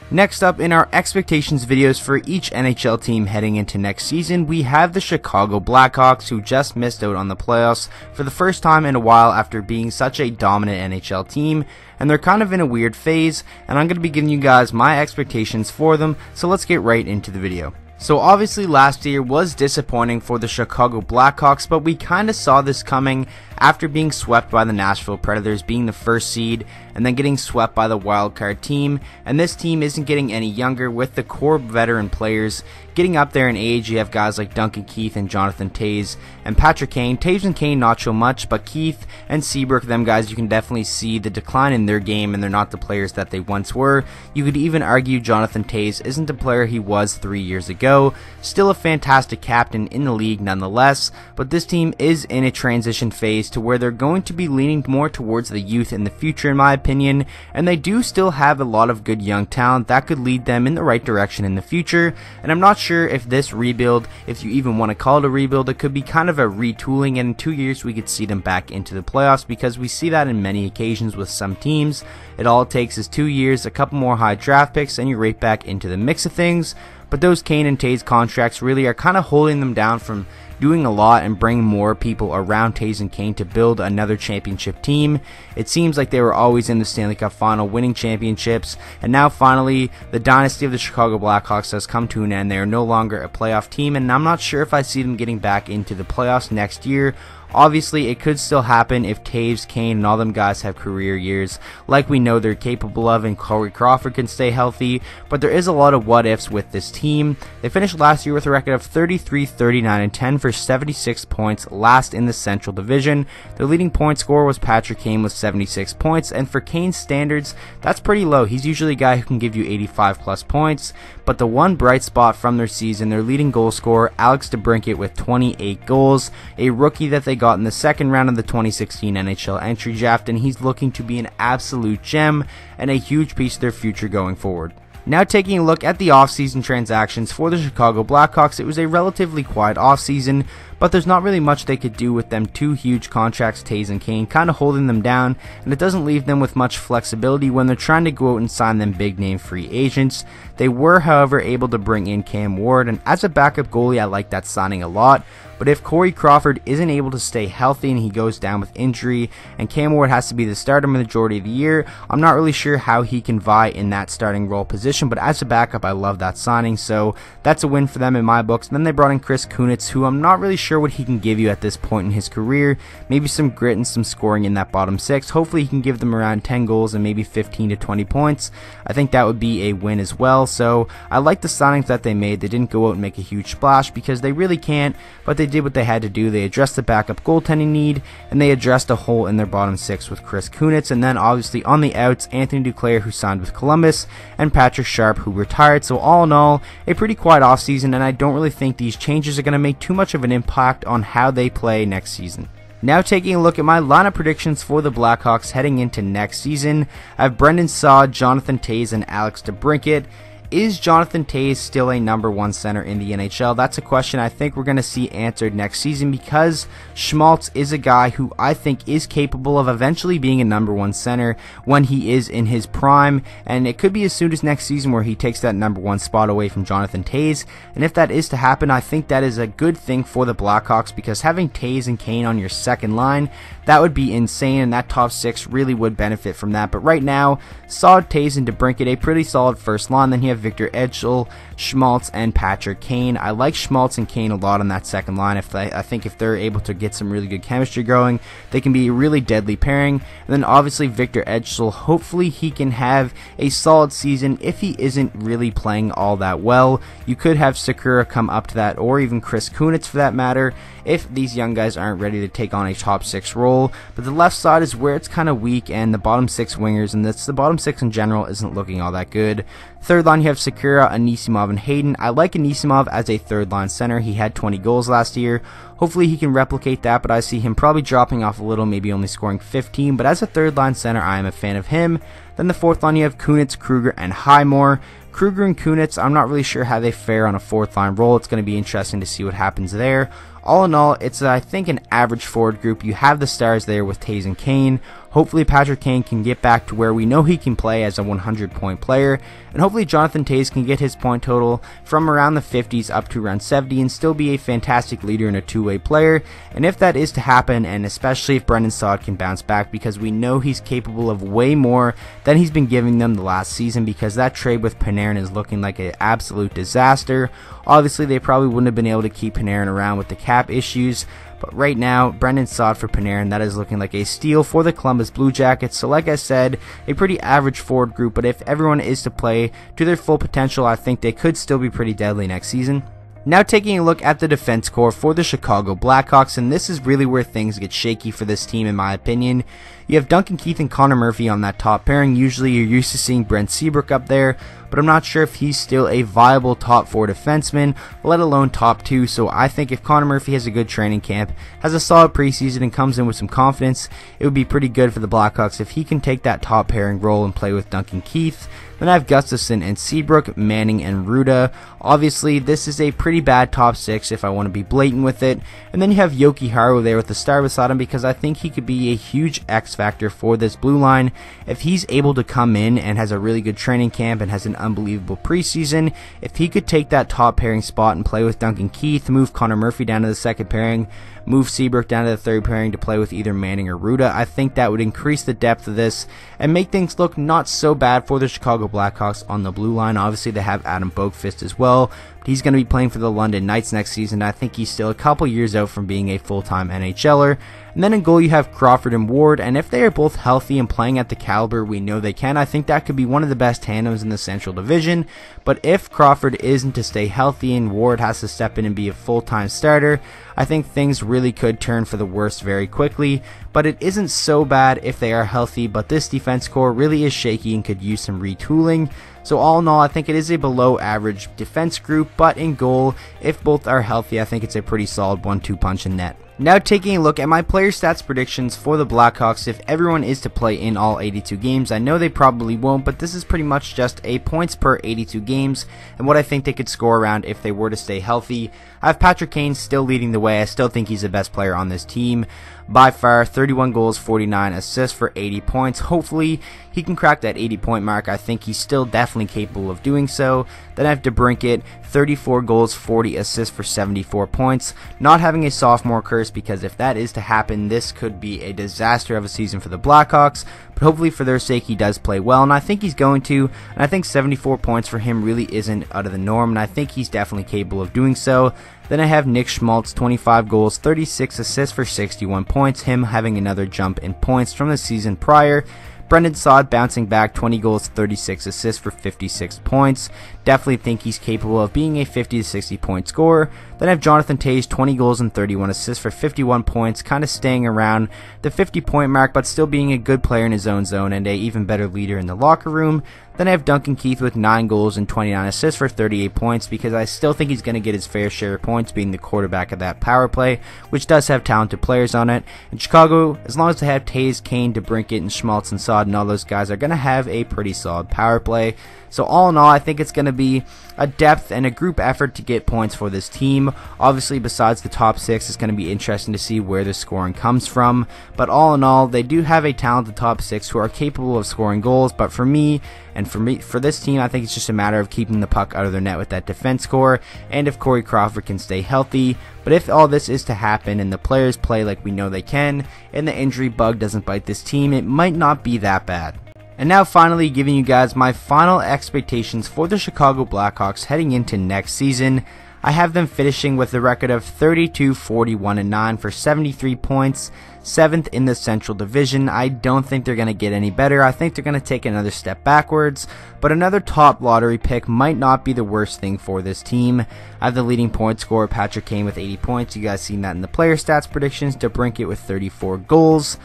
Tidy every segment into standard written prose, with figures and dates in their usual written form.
Next up in our expectations videos for each NHL team heading into next season, we have the Chicago Blackhawks, who just missed out on the playoffs for the first time in a while after being such a dominant NHL team, and they're kind of in a weird phase, and I'm going to be giving you guys my expectations for them, so let's get right into the video. So obviously last year was disappointing for the Chicago Blackhawks, but we kind of saw this coming after being swept by the Nashville Predators, being the first seed, and then getting swept by the wildcard team. And this team isn't getting any younger, with the core veteran players getting up there in age. You have guys like Duncan Keith and Jonathan Toews and Patrick Kane. Toews and Kane not so much, but Keith and Seabrook, them guys, you can definitely see the decline in their game, and they're not the players that they once were. You could even argue Jonathan Toews isn't the player he was 3 years ago. Still a fantastic captain in the league nonetheless, but this team is in a transition phase to where they're going to be leaning more towards the youth in the future, in my opinion, and they do still have a lot of good young talent that could lead them in the right direction in the future. And I'm not sure if this rebuild, if you even want to call it a rebuild, it could be kind of a retooling, and in 2 years we could see them back into the playoffs, because we see that in many occasions with some teams. It all takes is 2 years, a couple more high draft picks, and you're right back into the mix of things. But those Kane and Toews contracts really are kind of holding them down from doing a lot and bringing more people around Toews and Kane to build another championship team. It seems like they were always in the Stanley Cup final, winning championships, and now finally the dynasty of the Chicago Blackhawks has come to an end. They are no longer a playoff team, and I'm not sure if I see them getting back into the playoffs next year. Obviously, it could still happen if Toews, Kane, and all them guys have career years like we know they're capable of, and Corey Crawford can stay healthy, but there is a lot of what-ifs with this team. They finished last year with a record of 33, 39, and 10 for 76 points, last in the Central Division. Their leading point scorer was Patrick Kane with 76 points, and for Kane's standards, that's pretty low. He's usually a guy who can give you 85 plus points, but the one bright spot from their season, their leading goal scorer, Alex DeBrincat, with 28 goals, a rookie that they got in the second round of the 2016 NHL entry draft, and he's looking to be an absolute gem and a huge piece of their future going forward. Now taking a look at the offseason transactions for the Chicago Blackhawks, it was a relatively quiet offseason, but there's not really much they could do with them two huge contracts, Toews and Kane, kind of holding them down, and it doesn't leave them with much flexibility when they're trying to go out and sign them big name free agents. They were, however, able to bring in Cam Ward, and as a backup goalie, I like that signing a lot. But if Corey Crawford isn't able to stay healthy and he goes down with injury, and Cam Ward has to be the starter majority of the year, I'm not really sure how he can vie in that starting role position. But as a backup, I love that signing, so that's a win for them in my books. And then they brought in Chris Kunitz, who I'm not really sure what he can give you at this point in his career. Maybe some grit and some scoring in that bottom six. Hopefully he can give them around 10 goals and maybe 15 to 20 points. I think that would be a win as well. So I like the signings that they made. They didn't go out and make a huge splash because they really can't, but they did what they had to do. They addressed the backup goaltending need, and they addressed a hole in their bottom six with Chris Kunitz. And then obviously on the outs, Anthony Duclair, who signed with Columbus, and Patrick Sharp, who retired. So all in all, a pretty quiet offseason, and I don't really think these changes are going to make too much of an impact on how they play next season. Now taking a look at my lineup predictions for the Blackhawks heading into next season, I have Brendan Saad, Jonathan Toews, and Alex DeBrincat. Is Jonathan Toews still a number one center in the NHL? That's a question I think we're going to see answered next season, because Schmaltz is a guy who I think is capable of eventually being a number one center when he is in his prime, and it could be as soon as next season where he takes that number one spot away from Jonathan Toews. And if that is to happen, I think that is a good thing for the Blackhawks, because having Toews and Kane on your second line, that would be insane, and that top six really would benefit from that. But right now, Saad, Toews, and DeBrincat, a pretty solid first line. Then you have Victor Edgel, Schmaltz, and Patrick Kane. I like Schmaltz and Kane a lot on that second line. I think if they're able to get some really good chemistry going, they can be a really deadly pairing. And then obviously Victor Edgel, hopefully he can have a solid season. If he isn't really playing all that well, you could have Sakura come up to that, or even Chris Kunitz for that matter, if these young guys aren't ready to take on a top six role. But the left side is where it's kind of weak, and the bottom six wingers, and the bottom six in general, isn't looking all that good. Third line, you have Sakura, Anisimov, and Hayden. I like Anisimov as a third line center. He had 20 goals last year. Hopefully he can replicate that, but I see him probably dropping off a little, maybe only scoring 15. But as a third line center, I am a fan of him. Then the fourth line, you have Kunitz, Kruger, and Highmore. Kruger and Kunitz, I'm not really sure how they fare on a fourth line role. It's going to be interesting to see what happens there. All in all, it's I think an average forward group. You have the stars there with Toews and Kane. Hopefully Patrick Kane can get back to where we know he can play as a 100-point player, and hopefully Jonathan Toews can get his point total from around the 50s up to around 70 and still be a fantastic leader and a two-way player. And if that is to happen, and especially if Brendan Saad can bounce back, because we know he's capable of way more than he's been giving them the last season, because that trade with Panarin is looking like an absolute disaster. Obviously they probably wouldn't have been able to keep Panarin around with the cap issues, but right now, Brendan Saad for Panarin, that is looking like a steal for the Columbus Blue Jackets. So like I said, a pretty average forward group, but if everyone is to play to their full potential, I think they could still be pretty deadly next season. Now taking a look at the defense core for the Chicago Blackhawks, and this is really where things get shaky for this team in my opinion. You have Duncan Keith and Connor Murphy on that top pairing. Usually you're used to seeing Brent Seabrook up there, but I'm not sure if he's still a viable top 4 defenseman, let alone top 2. So I think if Connor Murphy has a good training camp, has a solid preseason, and comes in with some confidence, it would be pretty good for the Blackhawks if he can take that top pairing role and play with Duncan Keith. Then I have Gustafsson and Seabrook, Manning and Ruda. Obviously, this is a pretty bad top 6 if I want to be blatant with it. And then you have Yoki Haru there with the star beside him, because I think he could be a huge X factor for this blue line. If he's able to come in and has a really good training camp and has an unbelievable preseason, if he could take that top pairing spot and play with Duncan Keith, move Connor Murphy down to the second pairing, move Seabrook down to the third pairing to play with either Manning or Ruda, I think that would increase the depth of this and make things look not so bad for the Chicago Blackhawks on the blue line. Obviously they have Adam Boqvist as well, but he's going to be playing for the London Knights next season. I think he's still a couple years out from being a full-time NHLer. And then in goal you have Crawford and Ward, and if they are both healthy and playing at the caliber we know they can, I think that could be one of the best tandems in the Central Division. But if Crawford isn't to stay healthy and Ward has to step in and be a full-time starter, I think things really could turn for the worst very quickly. But it isn't so bad if they are healthy, but this defense core really is shaky and could use some retooling. So all in all, I think it is a below average defense group, but in goal, if both are healthy, I think it's a pretty solid 1-2 punch in net. Now taking a look at my player stats predictions for the Blackhawks if everyone is to play in all 82 games. I know they probably won't, but this is pretty much just a points per 82 games and what I think they could score around if they were to stay healthy. I have Patrick Kane still leading the way. I still think he's the best player on this team by far. 31 goals, 49 assists for 80 points. Hopefully he can crack that 80-point mark. I think he's still definitely capable of doing so. Then I have DeBrincat, 34 goals, 40 assists for 74 points. Not having a sophomore curse, because if that is to happen, this could be a disaster of a season for the Blackhawks. But hopefully for their sake he does play well, and I think he's going to. And I think 74 points for him really isn't out of the norm, and I think he's definitely capable of doing so. Then I have Nick Schmaltz, 25 goals, 36 assists for 61 points, him having another jump in points from the season prior. Brendan Saad bouncing back, 20 goals, 36 assists for 56 points. Definitely think he's capable of being a 50 to 60 point scorer. Then I have Jonathan Toews, 20 goals and 31 assists for 51 points, kind of staying around the 50 point mark, but still being a good player in his own zone and a even better leader in the locker room. Then I have Duncan Keith with 9 goals and 29 assists for 38 points, because I still think he's going to get his fair share of points being the quarterback of that power play, which does have talented players on it. In Chicago, as long as they have Toews, Kane, DeBrincat, and Schmaltz and Saad, and all those guys are going to have a pretty solid power play. So all in all, I think it's going to be a depth and a group effort to get points for this team. Obviously, besides the top 6, it's going to be interesting to see where the scoring comes from. But all in all, they do have a talented top 6 who are capable of scoring goals. But for this team, I think it's just a matter of keeping the puck out of their net with that defense core, and if Corey Crawford can stay healthy. But if all this is to happen and the players play like we know they can, and the injury bug doesn't bite this team, it might not be that bad. And now finally giving you guys my final expectations for the Chicago Blackhawks heading into next season. I have them finishing with a record of 32-41-9 for 73 points, 7th in the Central Division. I don't think they're going to get any better. I think they're going to take another step backwards, but another top lottery pick might not be the worst thing for this team. I have the leading point scorer, Patrick Kane, with 80 points. You guys seen that in the player stats predictions. DeBrincat with 34 goals.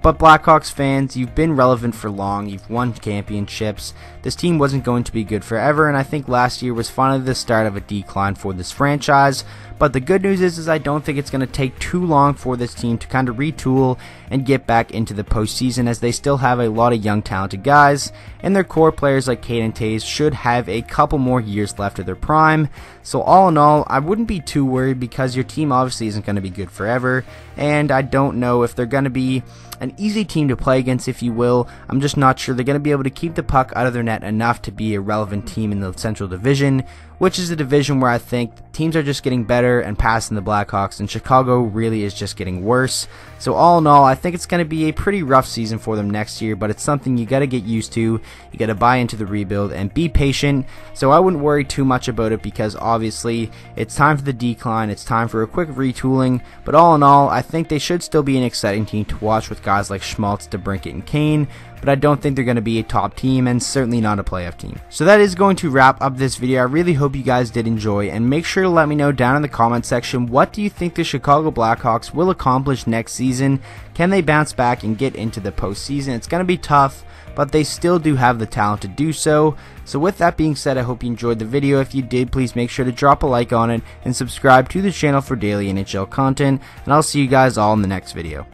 But Blackhawks fans, you've been relevant for long, you've won championships. this team wasn't going to be good forever, and I think last year was finally the start of a decline for this franchise. But the good news is I don't think it's going to take too long for this team to kind of retool and get back into the postseason, as they still have a lot of young talented guys, and their core players like Caden Toews should have a couple more years left of their prime. So all in all, I wouldn't be too worried, because your team obviously isn't going to be good forever, and I don't know if they're going to be an easy team to play against, if you will. I'm just not sure they're going to be able to keep the puck out of their net enough to be a relevant team in the Central Division, which is a division where I think teams are just getting better and passing the Blackhawks, and Chicago really is just getting worse. So all in all, I think it's going to be a pretty rough season for them next year, but it's something you got to get used to. You got to buy into the rebuild and be patient. So I wouldn't worry too much about it, because obviously it's time for the decline, it's time for a quick retooling. But all in all, I think they should still be an exciting team to watch with guys like Schmaltz, DeBrincat, and Kane. But I don't think they're going to be a top team, and certainly not a playoff team. So that is going to wrap up this video. I really hope you guys did enjoy, and make sure to let me know down in the comment section, what do you think the Chicago Blackhawks will accomplish next season? Can they bounce back and get into the postseason? It's going to be tough, but they still do have the talent to do so. So with that being said, I hope you enjoyed the video. If you did, please make sure to drop a like on it and subscribe to the channel for daily NHL content, and I'll see you guys all in the next video.